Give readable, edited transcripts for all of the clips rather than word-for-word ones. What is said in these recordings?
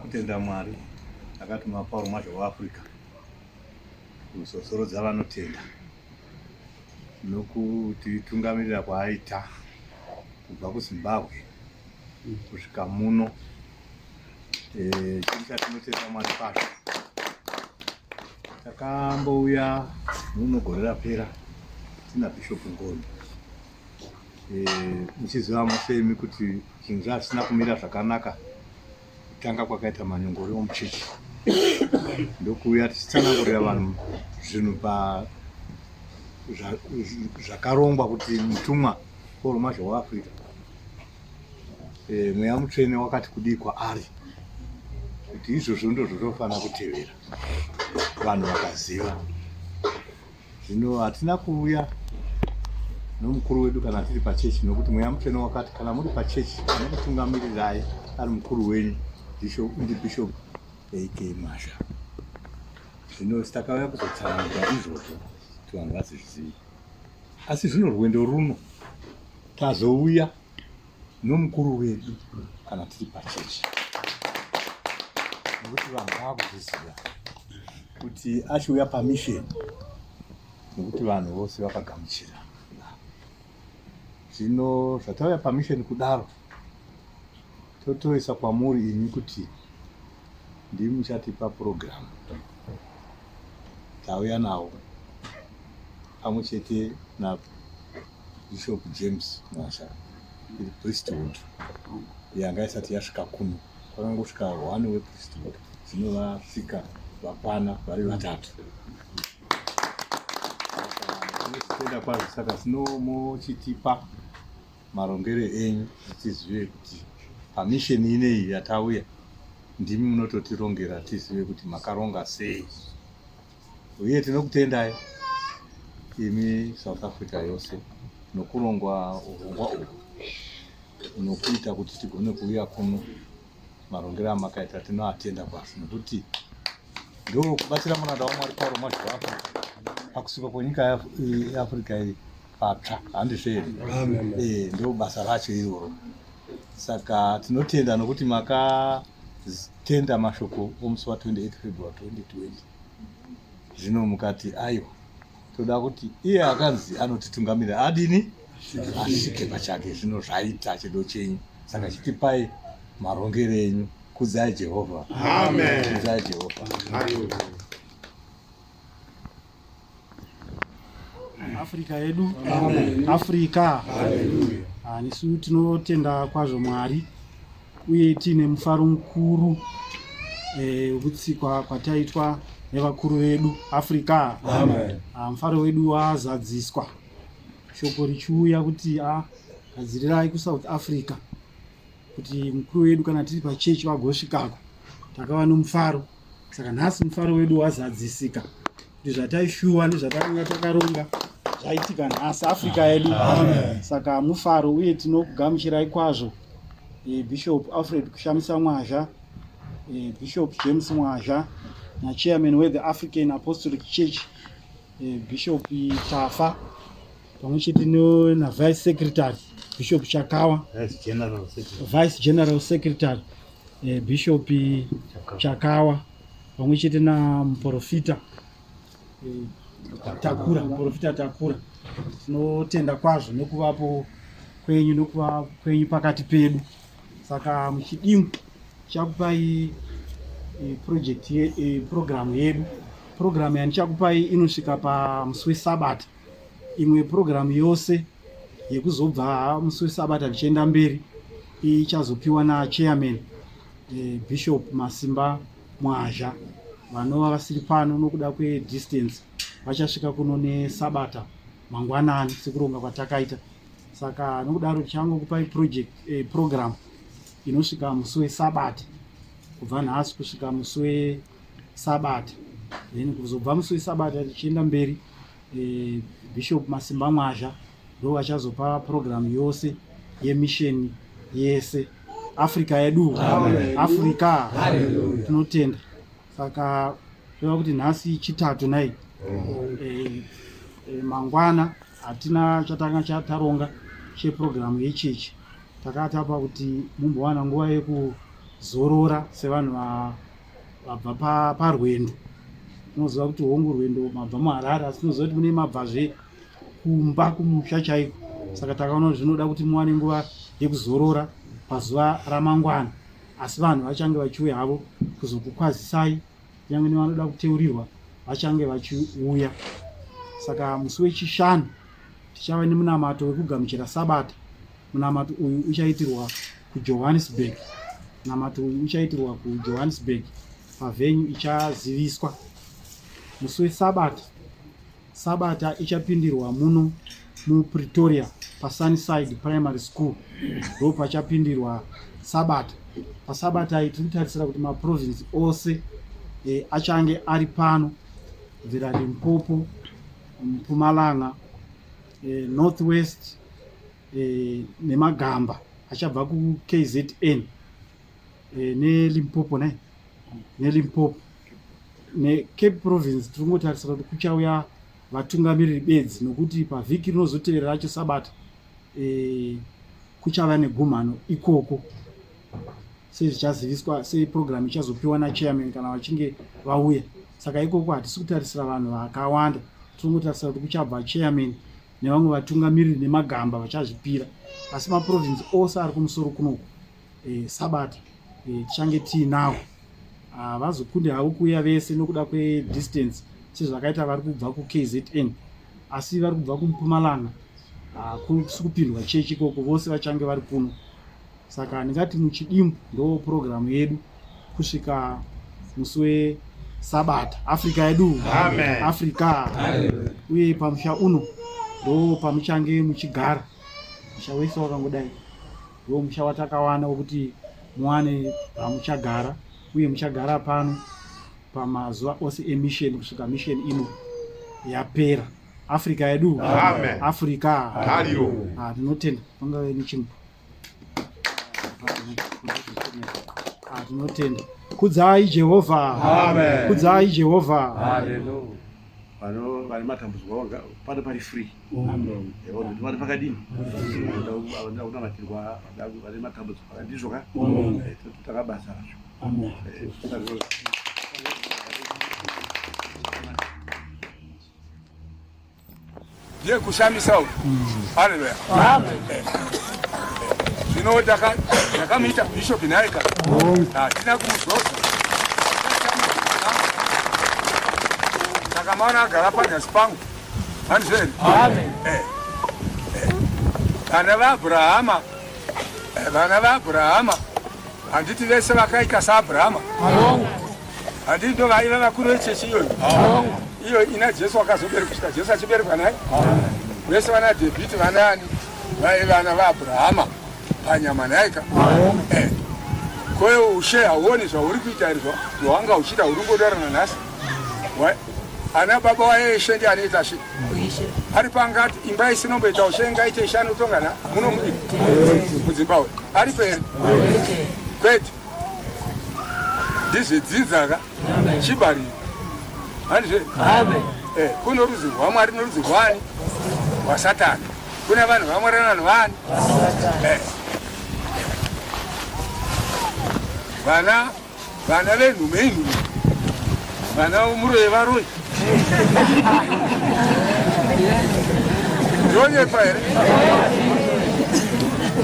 Kutenda Mwari akatuma PARAMOUNT VEAFRICA kuzosorodza vanotenda nokutitungamirira kwaaita kubva kuZimbabwe kusvika muno. Chinhu chatinotenda Mwari kwazvo. Takambouya muno gore rapera tina Bishop Ngoni. Muchiziva mosemi kuti zvinhu zvisina kumira zvakanaka kutanga kwakaita manyongori omuchechi. Ndokuuya tichitsanangurira vanhu zvinhu zvakarongwa kuti mutumwa PARAMOUNT VEAFRICA mweya mutsvene wakati kudii kwaari kuti izvozvo ndozvotofanira kutevera vanhu vakaziva. Zvino hatina kuuya nomukuru wedu kana tiri pachechi, nokuti mweya mutsvene wakati kana muri pachechi anokutungamirirai ari mukuru wenyu ndi Bishop AK Masha. Zvino takauya kuzotsanangura izvozvo kuti vanhu vazvizive. Asi zvino rwendo runo tazouya nomukuru wedu kana tiri pachechi, nokuti vanhu vakuzviziva kuti achiuya pamisheni nekuti vanhu vose vakagamuchira. Zvino zvatauya pamisheni kudaro, totoisa kwamuri imi kuti ndimi muchatipa purogiramu tauya nawo pamwe chete naBishop James Mwasha, iri priesthood yanga isati yasvika kuno. Kwakangosvika 1 wepriesthood, zvino vasvika vakwana vari 3. Tinotenda kwazvo, saka muchitipa marongere enyu tizive kuti pamisheni ineyi yatauya ndimi munototirongera tizive kuti makaronga sei. Uye tinokutendai imi South Africa yose nokurongwa urongwa uhu nokuita kuti tigone kuuya kuno. Marongero amakaita tinoatenda kwazvo, nekuti ndo kubatsira muranda waMwari Pauro mazviwaFrica pakusuka kwenyika yeAfrica iri patsva, handizvo here? Ndo basa racho iroro. Saka tinotenda nokuti makatenda mashoko omusi wa28 February 2020. Zvino mukati aiwa, toda kuti iye akanzi anotitungamirira adini asvike pachake. Zvino zvaita chido chenyu, saka chitipai marongero enyu. Kudzai Jehovha. Amen. Kudzai Jehovha. Africa yedu. Amen. Africa. Hallelujah. Nisu tinotenda kwazvo Mwari uye tine mufaro mukuru wekutsikwa kwataitwa nevakuru vedu Africa. Amen. Mufaro wedu wazadziswa. Shoko richiuya kuti gadzirirai kuSouth Africa kuti mukuru wedu kana tiri pachechi vagosvikako. Takava nomufaro, saka nhasi mufaro wedu wazadzisika. Kuti zvataishuwa nezvatakanga takaronga zvaitika nhasi Africa yedu. Amen. Saka mufaro uye tinokugamuchirai kwazvo Bishop Alfred kushamisa Mwazha, Bishop James Mwazha naChairman we the African Apostolic Church Bishop Tafa, pamwe chete naVice Secretary Bishop Chakawa, Vice General Secretary Bishop Chakawa, pamwe chete namuprofita Takura. Tinotenda kwazvo nokuvapo kwenyu nokuva kwenyu pakati pedu. Saka muchidimbu chakupai program yedu. Program yandichakupai inosvika pamusi weSabata. Imwe program yose yekuzobva musi weSabata tichienda mberi ichazopiwa naChairman Bishop Masimba Mwazha. Vanova vasiri pano nokuda kwedistance vachasvika kuno neSabata mangwanani sekuronga kwatakaita. Saka nokudaro tichangokupai program inosvika musi weSabata, kubva nhasi kusvika musi weSabata. Then kuzobva musi weSabata tichienda mberi Bishop Masimba Mwazha ndo vachazopa program yose yemisheni yese Africa yedu. Africa. Tinotenda. Saka tova kuti nhasi chitatu nai mangwana hatina chatanga chataronga cheprogramu yechechi. Takatapa kuti mumbowana nguva yekuzorora sevanhu vabva parwendo. Tinoziva kuti hongu rwendo mabva muHarare, asi tinoziva kuti mune mabvazve kumba kumusha chaiko. Saka takaona zvinoda kuti muwane nguva yekuzorora pazuva ramangwana, asi vanhu vachange vachiuya havo kuzokukwazisai. Kunyange nevanoda kuteurirwa vachange vachiuya. Saka musi wechishanu tichava nemunamato wekugamuchira Sabata. Munamato uyu uchaitirwa kuJohannesburg. Munamato uyu uchaitirwa kuJohannesburg. Pavenue ichaziviswa. Musi weSabata, Sabata ichapindirwa muno muPretoria paSunnyside Primary School. Ndo pachapindirwa Sabata. PaSabata iyi tirikutarisira kuti maprovince ose achange ari pano, kubvira Limpopo, Mpumalanga, Northwest neMagamba achabva kuKZN neLimpopo neLimpopo neCape Province. Tiringotarisira kuti kuchauya vatungamiriri bedzi, nokuti pavhiki rinozotevera racho Sabata kuchava negumhano ikoko. Sezvichaziviswa, sei program ichazopiwa naChairman kana vachinge vauya. saka ikoko hatisi kutarisira vanhu vakawanda, tiringotarisira kuti kuchabva chairman nevamwe vatungamiriri nemagamba vachazvipira, asi maprovinsi ose ari kumusoro kunoku Sabbath tichange tiinawo. Vazokunde havo kuuya vese nokuda kwedistance sezvakaita vari kubva kuKZN, asi vari kubva kuMpumalanga kusukupindwa chechi ikoko, vose vachange vari kuno. Saka ndingati muchidimbu ndo programu yedu kusvika musi weSabata Africa yedu. Amen. Africa. Uye pamusha uno ndo pamuchange muchigara. Musha wese wakangodai ndo musha watakawana wokuti muwane pamuchagara, uye muchagara pano pamazuva ose emission kusvika mission ino yapera. Africa yedu. Amen. Africa. Hallelujah. Tinotenda pangave nechimwe. Tinotenda. Kudzai Jehovha. Amen. Kudzai Jehovha. Hallelujah. Vane matambudziko pano pari free. Amen. Vari pakadini? Unamatirwa vane matambudziko akandizvoka? Takabasa racho. Amen. Ye kushamisa uko. Haleluya. Amen. Zvino ndakamuita bishop naika. Tina kumuzodza. Takamaona agara panyasi pangu. Handizveni? Amen. Vana vaAbrahama handiti vese vakaita saAbrahama. Handiti ndo vaiva vakuru vechechi iyoyo. Iyo ina Jesu akazoberekwa kusvika Jesu achiberekwa naye. Vese vana David vanani vana vaAbrahama panyama naika. Koyo ushe hauoni zvauri kuita izvo zvawanga uchida uri ngodorana nhasi. Ana baba waeshe ndiye anoita shi. Ari pangati imba isinomboita ushe ngaite ishanu tongana muno muZimbabwe. Ari peri kwete ndizvidzidzaka chibariro. Handizve? Amen. Kuno rudzi rwaMwari norudzi rwani rwaSatani. Kuna vanhu vaMwari navanhu vani. Vana venhume inhume, vana vomuroyi varoyi. Ndionyepa here?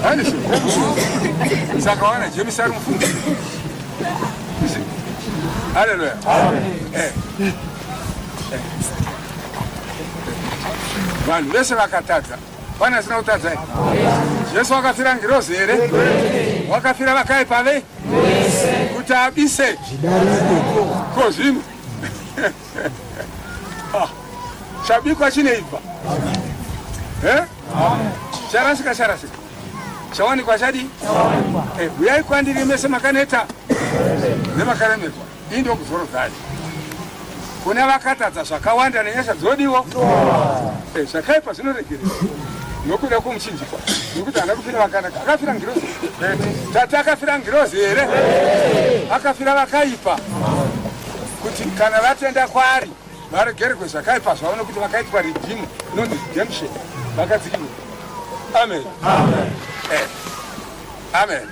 Handizvo? Saka wana James ari mufungi. Hallelujah. Vanhu vese vakatadza. Pana asina kutadza here? Jesu wakafira ngirozi here? Wakafira vakaipa ve? Kuti abise kozvino. Chabikwa chineibva. Charasika. Chawanikwa chadi? Uyai kwandiri mese makaneta nemakaremerwa. Iyi ndio kuzoro zvayo. Kuna vakatadza zvakawanda nenyasha dzodiwa. Zvakaipa zvinoregererwa. Nokuda kumuchinjikwa. Nokuti haana kufira vakanaka. Akafira ngirozi. Tati akafira ngirozi here? Akafira vakaipa. Kuti kana vatenda kwaari varegererwe zvakaipa zvavo nokuti vakaitwa redeem, inonzi redemption. Vakadzikiwa. Amen. Amen.